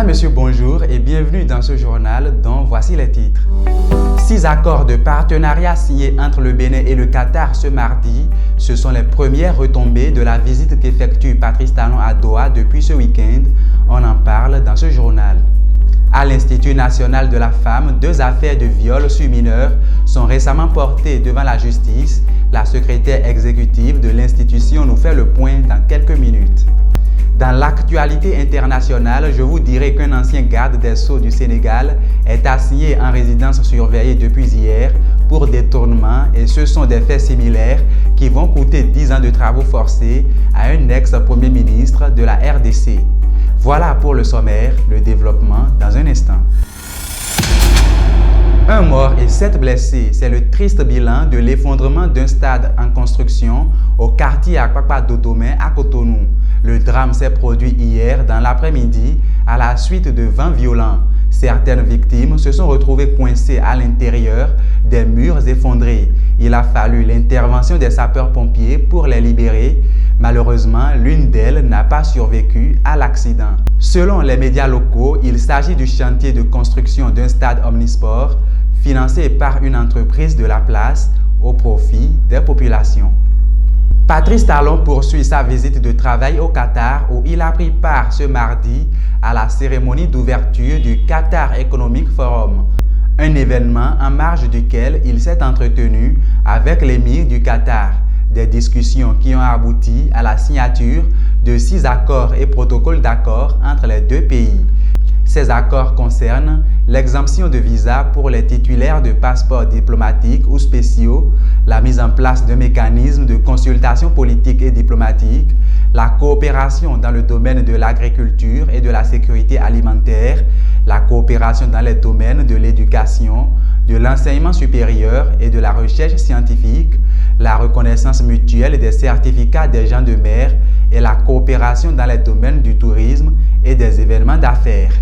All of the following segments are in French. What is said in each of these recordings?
Monsieur, bonjour et bienvenue dans ce journal dont voici les titres. 6 accords de partenariat signés entre le Bénin et le Qatar ce mardi, ce sont les premières retombées de la visite qu'effectue Patrice Talon à Doha depuis ce week-end. On en parle dans ce journal. À l'Institut national de la femme, 2 affaires de viol sur mineurs sont récemment portées devant la justice. La secrétaire exécutive de l'institution nous fait le point dans quelques minutes. Dans l'actualité internationale, je vous dirai qu'un ancien garde des Sceaux du Sénégal est assigné en résidence surveillée depuis hier pour détournement et ce sont des faits similaires qui vont coûter 10 ans de travaux forcés à un ex-premier ministre de la RDC. Voilà pour le sommaire, le développement dans un instant. 1 mort et 7 blessés, c'est le triste bilan de l'effondrement d'un stade en construction au quartier Akpakpa Dodoma à Cotonou. Le drame s'est produit hier dans l'après-midi à la suite de vents violents. Certaines victimes se sont retrouvées coincées à l'intérieur des murs effondrés. Il a fallu l'intervention des sapeurs-pompiers pour les libérer. Malheureusement, l'une d'elles n'a pas survécu à l'accident. Selon les médias locaux, il s'agit du chantier de construction d'un stade omnisport financé par une entreprise de la place au profit des populations. Patrice Talon poursuit sa visite de travail au Qatar où il a pris part ce mardi à la cérémonie d'ouverture du Qatar Economic Forum, un événement en marge duquel il s'est entretenu avec l'émir du Qatar. Des discussions qui ont abouti à la signature de 6 accords et protocoles d'accord entre les 2 pays. Ces accords concernent l'exemption de visa pour les titulaires de passeports diplomatiques ou spéciaux, la mise en place d'un mécanisme de consultation politique et diplomatique, la coopération dans le domaine de l'agriculture et de la sécurité alimentaire, la coopération dans les domaines de l'éducation, de l'enseignement supérieur et de la recherche scientifique, la reconnaissance mutuelle des certificats des gens de mer et la coopération dans les domaines du tourisme et des événements d'affaires.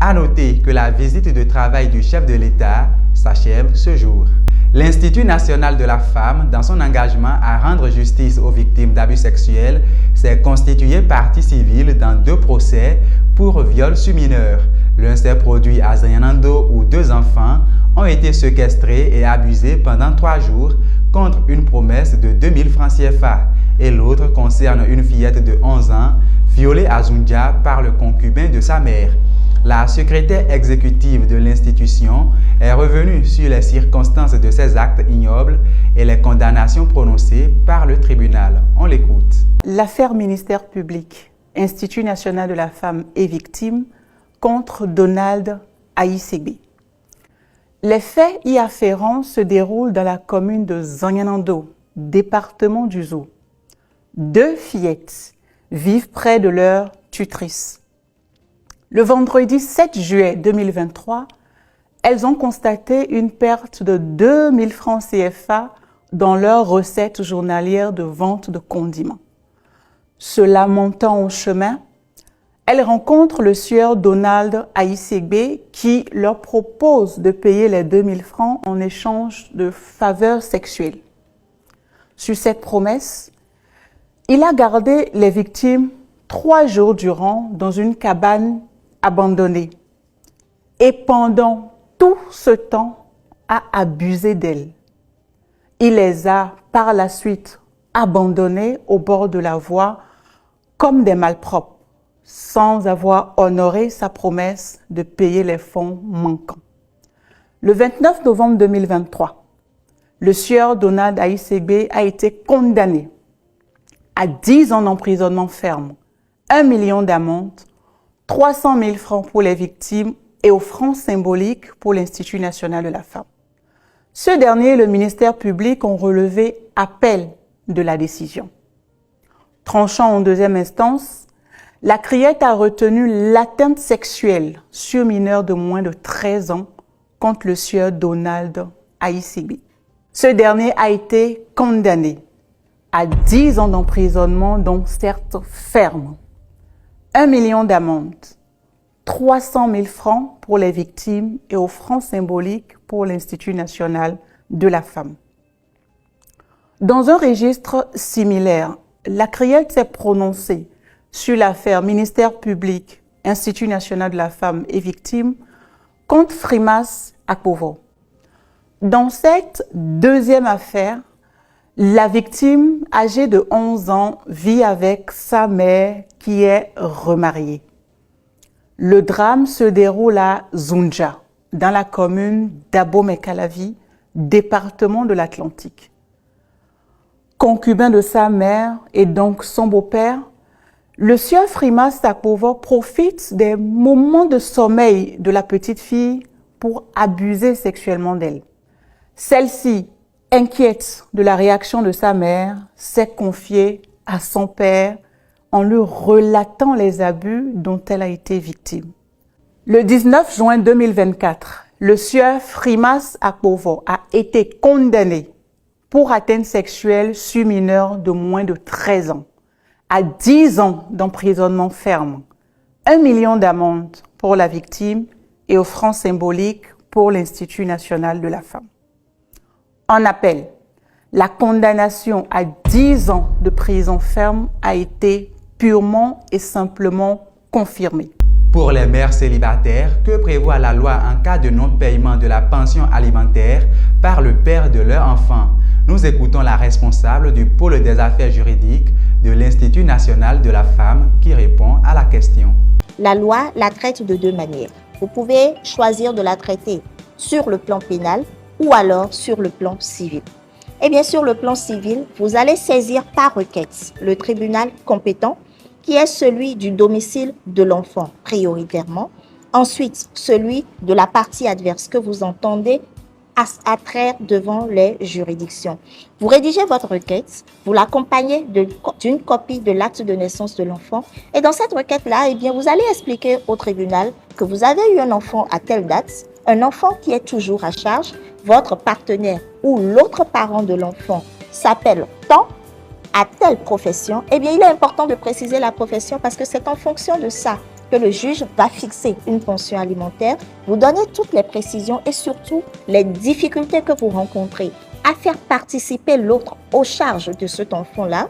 À noter que la visite de travail du chef de l'État s'achève ce jour. L'Institut national de la femme, dans son engagement à rendre justice aux victimes d'abus sexuels, s'est constitué partie civile dans 2 procès pour viol sur mineurs. L'un s'est produit à Zayanando où 2 enfants ont été séquestrés et abusés pendant 3 jours contre une promesse de 2000 francs CFA et l'autre concerne une fillette de 11 ans violée à Zundia par le concubin de sa mère. La secrétaire exécutive de l'institution est revenue sur les circonstances de ces actes ignobles et les condamnations prononcées par le tribunal. On l'écoute. L'affaire ministère public, Institut national de la femme et victime contre Donald Aïssegbe. Les faits y afférents se déroulent dans la commune de Zanyanando, département du Zou. 2 fillettes vivent près de leur tutrice. Le vendredi 7 juillet 2023, elles ont constaté une perte de 2000 francs CFA dans leur recette journalière de vente de condiments. Se lamentant au chemin, elles rencontrent le sieur Donald Aïssegbe qui leur propose de payer les 2000 francs en échange de faveurs sexuelles. Sur cette promesse, il a gardé les victimes 3 jours durant dans une cabane abandonnée et pendant tout ce temps a abusé d'elles. Il les a par la suite abandonnées au bord de la voie comme des malpropres, sans avoir honoré sa promesse de payer les fonds manquants. Le 29 novembre 2023, le sieur Donald Aïssegbe a été condamné à 10 ans d'emprisonnement ferme, 1 million d'amende, 300 000 francs pour les victimes et aux francs symboliques pour l'Institut national de la femme. Ce dernier et le ministère public ont relevé appel de la décision. Tranchant en 2e instance, la criette a retenu l'atteinte sexuelle sur mineur de moins de 13 ans contre le sieur Donald Aïssegbe. Ce dernier a été condamné à 10 ans d'emprisonnement, dont certes ferme, 1 million d'amende, 300 000 francs pour les victimes et aux francs symboliques pour l'Institut national de la femme. Dans un registre similaire, la CRIEC s'est prononcée sur l'affaire ministère public Institut national de la femme et victime, contre Frimas Akpovo. Dans cette deuxième affaire, la victime, âgée de 11 ans, vit avec sa mère qui est remariée. Le drame se déroule à Zunja, dans la commune d'Abomey-Calavi, département de l'Atlantique. Concubin de sa mère et donc son beau-père, le sieur Frimas Akpovo profite des moments de sommeil de la petite fille pour abuser sexuellement d'elle. Celle-ci, inquiète de la réaction de sa mère, s'est confiée à son père en lui relatant les abus dont elle a été victime. Le 19 juin 2024, le sieur Frimas Akpovo a été condamné pour atteinte sexuelle sur mineur de moins de 13 ans, à 10 ans d'emprisonnement ferme, 1 million d'amende pour la victime et aux francs symboliques pour l'Institut national de la femme. En appel, la condamnation à 10 ans de prison ferme a été purement et simplement confirmée. Pour les mères célibataires, que prévoit la loi en cas de non-paiement de la pension alimentaire par le père de leur enfant? Nous écoutons la responsable du pôle des affaires juridiques de l'Institut national de la femme qui répond à la question. La loi la traite de deux manières. Vous pouvez choisir de la traiter sur le plan pénal ou alors sur le plan civil. Et bien sur le plan civil, vous allez saisir par requête le tribunal compétent qui est celui du domicile de l'enfant prioritairement, ensuite celui de la partie adverse que vous entendez à traire devant les juridictions. Vous rédigez votre requête, vous l'accompagnez d'une copie de l'acte de naissance de l'enfant et dans cette requête-là, eh bien, vous allez expliquer au tribunal que vous avez eu un enfant à telle date, un enfant qui est toujours à charge, votre partenaire ou l'autre parent de l'enfant s'appelle tant, à telle profession. Eh bien, il est important de préciser la profession parce que c'est en fonction de ça que le juge va fixer une pension alimentaire, vous donner toutes les précisions et surtout les difficultés que vous rencontrez à faire participer l'autre aux charges de cet enfant-là.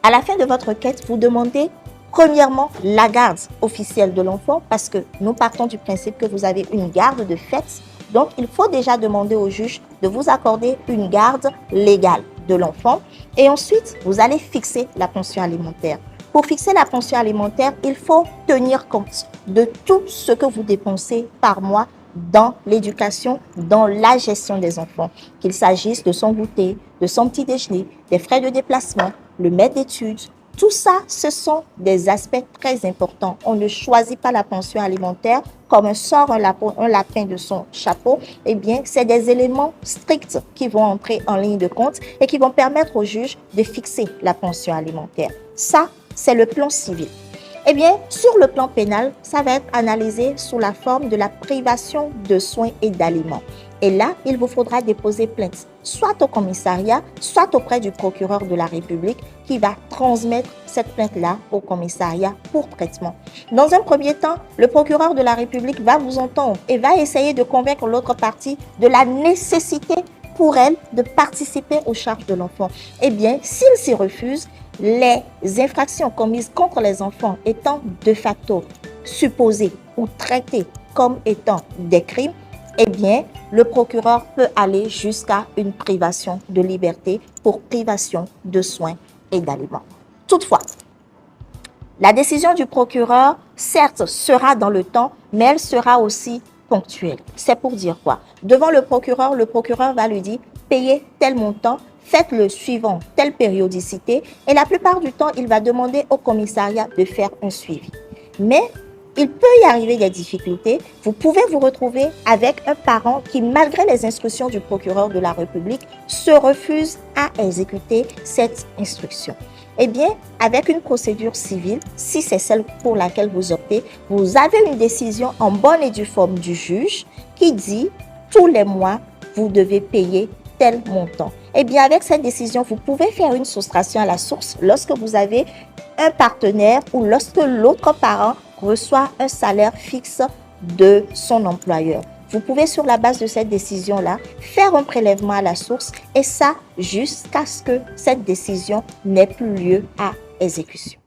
À la fin de votre requête, vous demandez premièrement la garde officielle de l'enfant parce que nous partons du principe que vous avez une garde de fait. Donc, il faut déjà demander au juge de vous accorder une garde légale de l'enfant et ensuite, vous allez fixer la pension alimentaire. Pour fixer la pension alimentaire, il faut tenir compte de tout ce que vous dépensez par mois dans l'éducation, dans la gestion des enfants. Qu'il s'agisse de son goûter, de son petit déjeuner, des frais de déplacement, le maître d'études. Tout ça, ce sont des aspects très importants. On ne choisit pas la pension alimentaire comme un sort un lapin de son chapeau. Eh bien, c'est des éléments stricts qui vont entrer en ligne de compte et qui vont permettre au juge de fixer la pension alimentaire. Ça, c'est le plan civil. Eh bien, sur le plan pénal, ça va être analysé sous la forme de la privation de soins et d'aliments. Et là, il vous faudra déposer plainte, soit au commissariat, soit auprès du procureur de la République qui va transmettre cette plainte-là au commissariat pour traitement. Dans un premier temps, le procureur de la République va vous entendre et va essayer de convaincre l'autre partie de la nécessité pour elle de participer aux charges de l'enfant. Eh bien, s'il s'y refuse, les infractions commises contre les enfants étant de facto supposées ou traitées comme étant des crimes, eh bien, le procureur peut aller jusqu'à une privation de liberté pour privation de soins et d'aliments. Toutefois, la décision du procureur, certes, sera dans le temps, mais elle sera aussi ponctuelle. C'est pour dire quoi? Devant le procureur va lui dire « payez tel montant », faites le suivant, telle périodicité, et la plupart du temps, il va demander au commissariat de faire un suivi. Mais il peut y arriver des difficultés. Vous pouvez vous retrouver avec un parent qui, malgré les instructions du procureur de la République, se refuse à exécuter cette instruction. Eh bien, avec une procédure civile, si c'est celle pour laquelle vous optez, vous avez une décision en bonne et due forme du juge qui dit tous les mois, vous devez payer tel montant. Eh bien, avec cette décision, vous pouvez faire une soustraction à la source lorsque vous avez un partenaire ou lorsque l'autre parent reçoit un salaire fixe de son employeur. Vous pouvez, sur la base de cette décision-là, faire un prélèvement à la source et ça jusqu'à ce que cette décision n'ait plus lieu à exécution.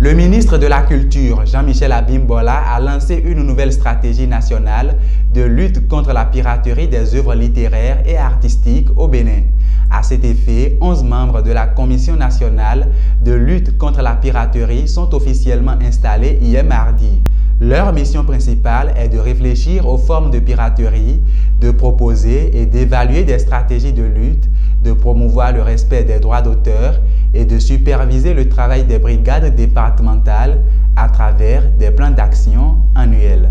Le ministre de la Culture, Jean-Michel Abimbola, a lancé une nouvelle stratégie nationale de lutte contre la piraterie des œuvres littéraires et artistiques au Bénin. À cet effet, 11 membres de la Commission nationale de lutte contre la piraterie sont officiellement installés hier mardi. Leur mission principale est de réfléchir aux formes de piraterie, de proposer et d'évaluer des stratégies de lutte, de promouvoir le respect des droits d'auteur et de superviser le travail des brigades départementales à travers des plans d'action annuels.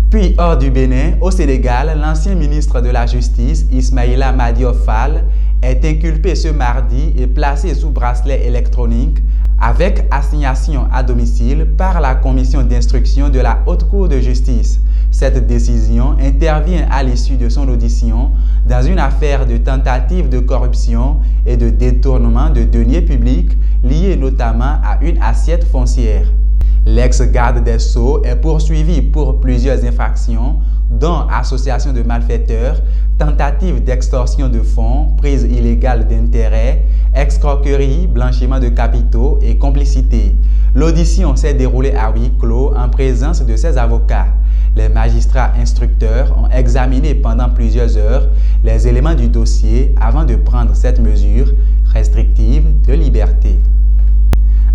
Puis hors du Bénin, au Sénégal, l'ancien ministre de la Justice, Ismaïla Madior Fall, est inculpé ce mardi et placé sous bracelet électronique avec assignation à domicile par la commission d'instruction de la Haute Cour de justice. Cette décision intervient à l'issue de son audition dans une affaire de tentative de corruption et de détournement de deniers publics liée notamment à une assiette foncière. L'ex-garde des Sceaux est poursuivi pour plusieurs infractions, dont association de malfaiteurs, tentative d'extorsion de fonds, prise illégale d'intérêts, escroquerie, blanchiment de capitaux et complicité. L'audition s'est déroulée à huis clos en présence de ses avocats. Les magistrats instructeurs ont examiné pendant plusieurs heures les éléments du dossier avant de prendre cette mesure restrictive de liberté.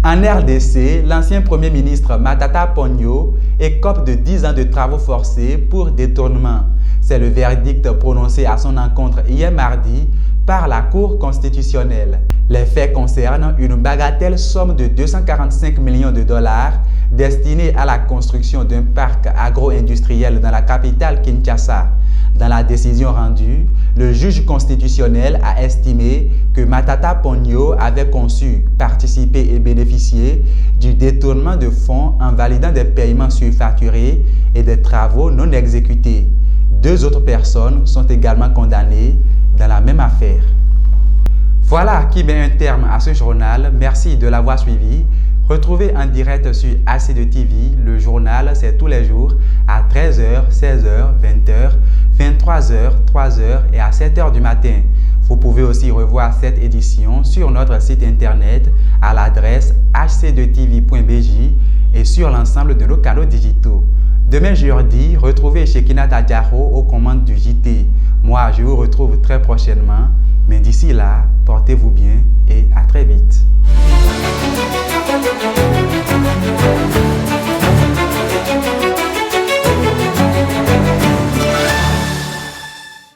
En RDC, l'ancien Premier ministre Matata Ponyo écope de 10 ans de travaux forcés pour détournement. C'est le verdict prononcé à son encontre hier mardi par la Cour constitutionnelle. Les faits concernent une bagatelle somme de 245 millions de dollars destinée à la construction d'un parc agro-industriel dans la capitale Kinshasa. Dans la décision rendue, le juge constitutionnel a estimé que Matata Ponyo avait conçu, participé et bénéficié du détournement de fonds en validant des paiements surfacturés et des travaux non exécutés. 2 autres personnes sont également condamnées dans la même affaire. Voilà qui met un terme à ce journal. Merci de l'avoir suivi. Retrouvez en direct sur ACD TV. Le journal, c'est tous les jours à 13h, 16h, 20h, 23h, 3h et à 7h du matin. Vous pouvez aussi revoir cette édition sur notre site internet à l'adresse hc2tv.bj et sur l'ensemble de nos canaux digitaux. Demain jeudi, retrouvez Shekina Tadjaro aux commandes du JT. Moi, je vous retrouve très prochainement. Mais d'ici là, portez-vous bien et à très vite.